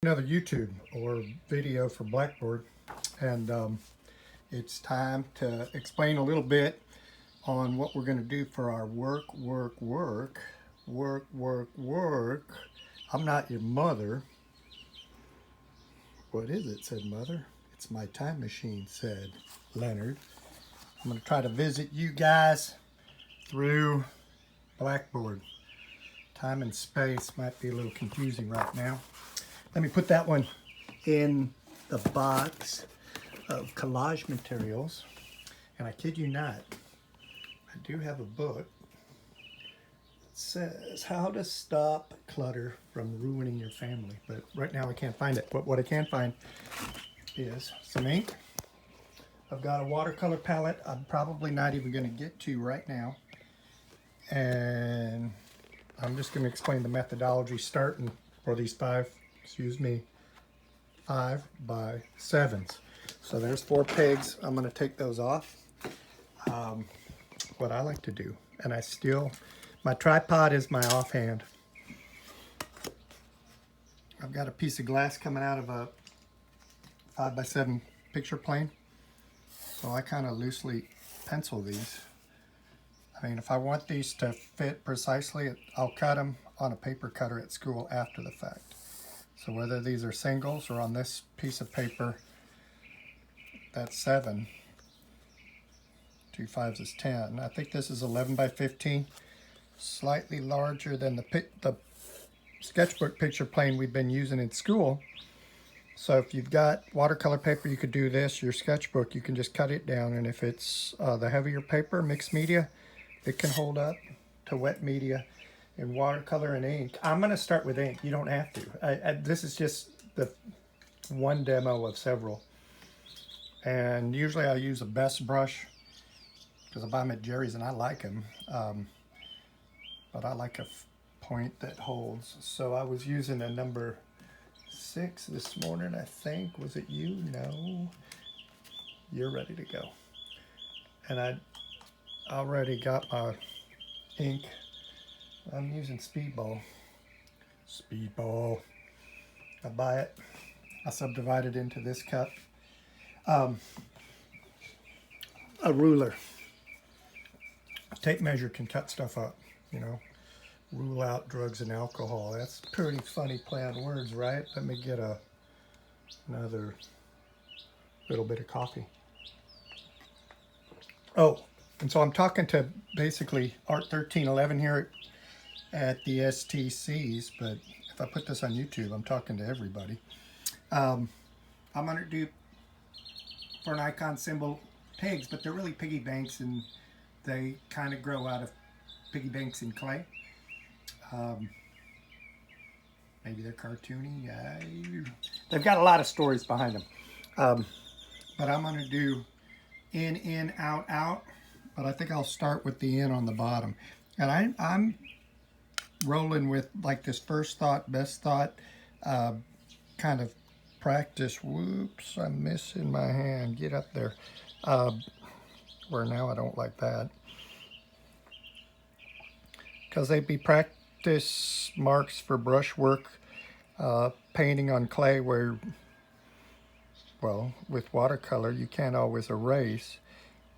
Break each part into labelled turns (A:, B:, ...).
A: Another YouTube or video for Blackboard, and it's time to explain a little bit on what we're going to do for our work. I'm not your mother. What is it? Said mother. It's my time machine, said Leonard. I'm going to try to visit you guys through Blackboard. Time and space might be a little confusing right now. Let me put that one in the box of collage materials. And I kid you not, I do have a book that says how to stop clutter from ruining your family. But right now I can't find it. But what I can find is some ink. I've got a watercolor palette I'm probably not even going to get to right now. And I'm just going to explain the methodology starting for these 5x7s. So there's 4 pegs. I'm going to take those off. What I like to do, and my tripod is my offhand. I've got a piece of glass coming out of a 5x7 picture plane. So I kind of loosely pencil these. I mean, if I want these to fit precisely, I'll cut them on a paper cutter at school after the fact. So whether these are singles or on this piece of paper, that's 7. 2 5s is 10. I think this is 11 by 15, slightly larger than the sketchbook picture plane we've been using in school. So if you've got watercolor paper, you could do this. Your sketchbook, you can just cut it down, and if it's the heavier paper, mixed media, it can hold up to wet media. In watercolor and ink, I'm going to start with ink. You don't have to. This is just the one demo of several. And usually I use a best brush because I buy them at Jerry's and I like them. But I like a point that holds. So I was using a number 6 this morning, I think. Was it you? No. You're ready to go. And I already got my ink. I'm using Speedball. I buy it. I subdivide it into this cup. A ruler. Tape measure can cut stuff up, you know. Rule out drugs and alcohol. That's pretty funny play on words, right? Let me get another little bit of coffee. Oh, and so I'm talking to basically Art 1311 here at the STCs, but if I put this on YouTube, I'm talking to everybody. I'm going to do, for an icon symbol, pigs, but they're really piggy banks, and they kind of grow out of piggy banks in clay. Maybe they're cartoony. They've got a lot of stories behind them. But I'm going to do in, out, out. But I think I'll start with the in on the bottom. And I'm rolling with like this first thought, best thought kind of practice. Whoops, I'm missing my hand. Get up there. Where now I don't like that. Because they'd be practice marks for brushwork, painting on clay where, well, with watercolor you can't always erase.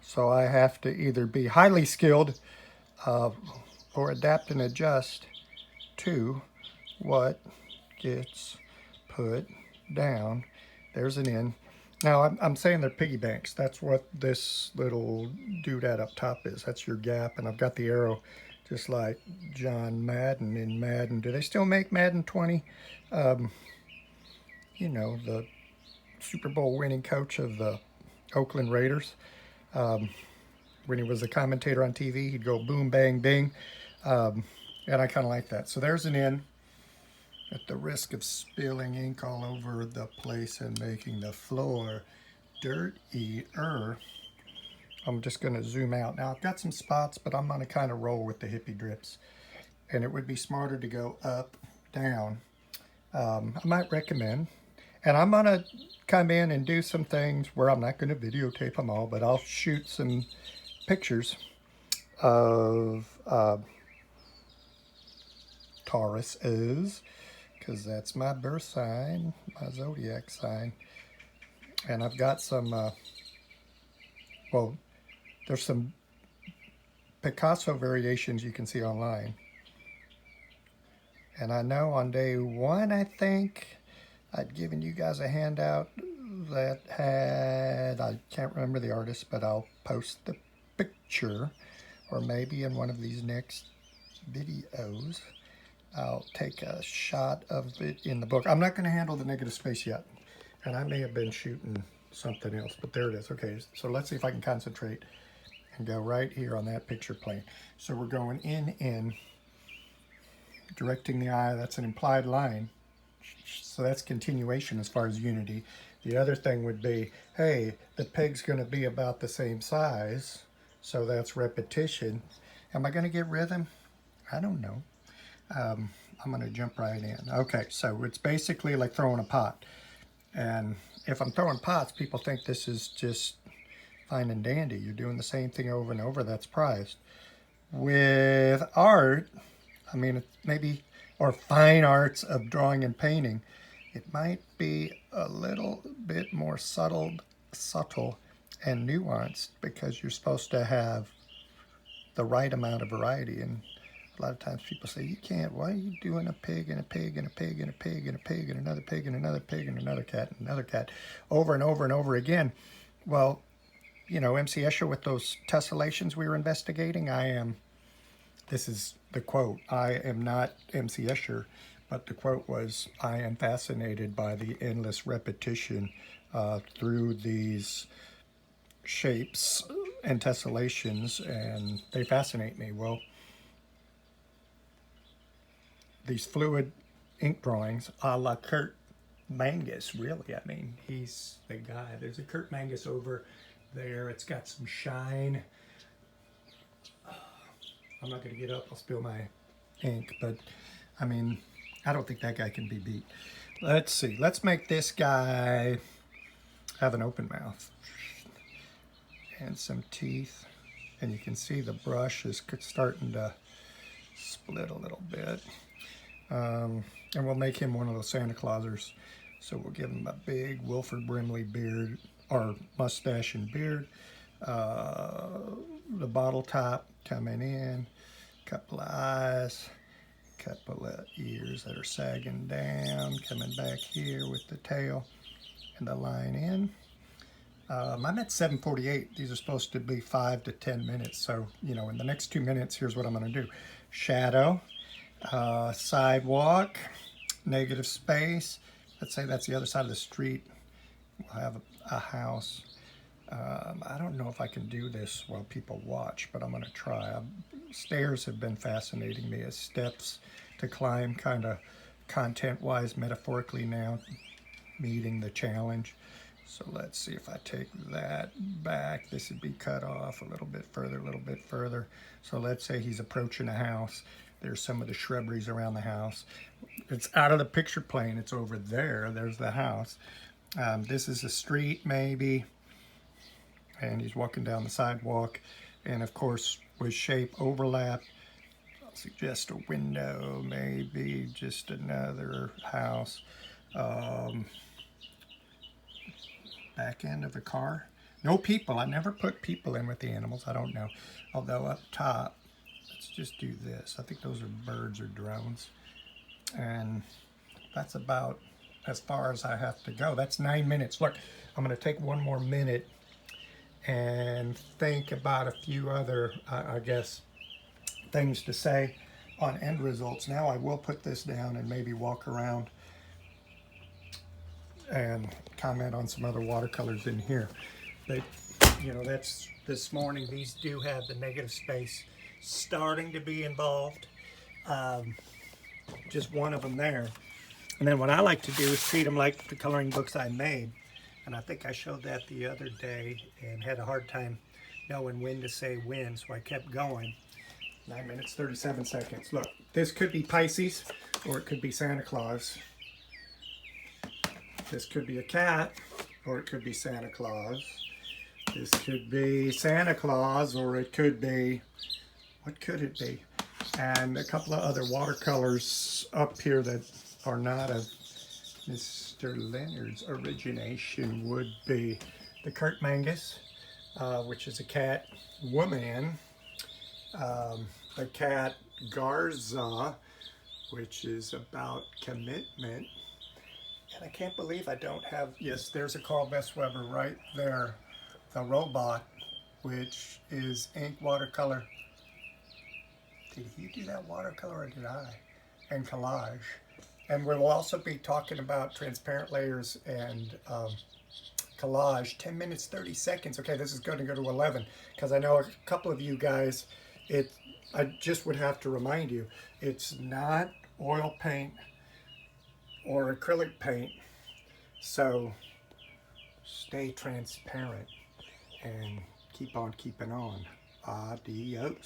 A: So I have to either be highly skilled or adapt and adjust to what gets put down. There's an in. Now I'm saying they're piggy banks. That's what this little doodad up top is. That's your gap, and I've got the arrow just like John Madden in Madden. Do they still make Madden 20? You know, the Super Bowl winning coach of the Oakland Raiders. When he was a commentator on TV, he'd go boom, bang, bing. And I kind of like that. So there's an in. At the risk of spilling ink all over the place and making the floor dirtier, I'm just going to zoom out. Now I've got some spots, but I'm going to kind of roll with the hippie drips. And it would be smarter to go up, down. I might recommend. And I'm going to come in and do some things where I'm not going to videotape them all, but I'll shoot some pictures of Tauruses, because that's my birth sign, my zodiac sign. And I've got some, well, there's some Picasso variations you can see online. And I know on day one, I think, I'd given you guys a handout that had, I can't remember the artist, but I'll post the picture, or maybe in one of these next videos, I'll take a shot of it in the book. I'm not going to handle the negative space yet, and I may have been shooting something else, but there it is. Okay, so let's see if I can concentrate and go right here on that picture plane. So we're going in, directing the eye. That's an implied line. So that's continuation as far as unity. The other thing would be, hey, the pig's going to be about the same size. So that's repetition. Am I going to get rhythm? I don't know. I'm going to jump right in. Okay, so it's basically like throwing a pot. And if I'm throwing pots, people think this is just fine and dandy. You're doing the same thing over and over. That's prized. With art, I mean, maybe, or fine arts of drawing and painting, it might be a little bit more subtle and nuanced, because you're supposed to have the right amount of variety. And a lot of times people say, you can't, why are you doing a pig and a pig and a pig and a pig and a pig and another pig and another pig and another cat and another cat over and over and over again? Well, you know, MC Escher with those tessellations we were investigating, this is the quote, I am not MC Escher, but the quote was, I am fascinated by the endless repetition through these shapes and tessellations, and they fascinate me. Well, these fluid ink drawings a la Kurt Mangus, really, I mean, he's the guy. There's a Kurt Mangus over there. It's got some shine. I'm not going to get up, I'll spill my ink, but I mean, I don't think that guy can be beat. Let's see, let's make this guy have an open mouth and some teeth, and you can see the brush is starting to split a little bit. And we'll make him one of those Santa Clausers. So we'll give him a big Wilford Brimley beard, or mustache and beard. The bottle top coming in, couple of eyes, couple of ears that are sagging down, coming back here with the tail and the line in. I'm at 7:48. These are supposed to be 5 to 10 minutes. So, you know, in the next 2 minutes, here's what I'm going to do. Shadow, sidewalk, negative space. Let's say that's the other side of the street. We'll have a house. I don't know if I can do this while people watch, but I'm going to try. Stairs have been fascinating me as steps to climb, kind of content-wise, metaphorically now, meeting the challenge. So let's see if I take that back. This would be cut off a little bit further, a little bit further. So let's say he's approaching a house. There's some of the shrubberies around the house. It's out of the picture plane. It's over there. There's the house. This is a street, maybe. And he's walking down the sidewalk. And of course, with shape overlap, I'll suggest a window, maybe just another house. Back end of a car. No people. I never put people in with the animals. I don't know. Although up top, let's just do this. I think those are birds or drones. And that's about as far as I have to go. That's 9 minutes. Look, I'm going to take one more minute and think about a few other, I guess, things to say on end results. Now I will put this down and maybe walk around and comment on some other watercolors in here. But, you know, that's this morning. These do have the negative space starting to be involved. Just one of them there. And then what I like to do is treat them like the coloring books I made. And I think I showed that the other day and had a hard time knowing when to say when, so I kept going. 9 minutes, 37 seconds. Look, this could be Pisces, or it could be Santa Claus. This could be a cat, or it could be Santa Claus. This could be Santa Claus, or it could be, what could it be? And a couple of other watercolors up here that are not of Mr. Leonard's origination would be the Kurt Mangus, which is a cat woman, the cat Garza, which is about commitment. And I can't believe I don't have, yes, there's a Carl Weber right there, the robot, which is ink watercolor. Did he do that watercolor or did I? And collage. And we'll also be talking about transparent layers and collage. 10 minutes, 30 seconds. Okay, this is going to go to 11 because I know a couple of you guys, I just would have to remind you, it's not oil paint or acrylic paint. So stay transparent and keep on keeping on. Adios.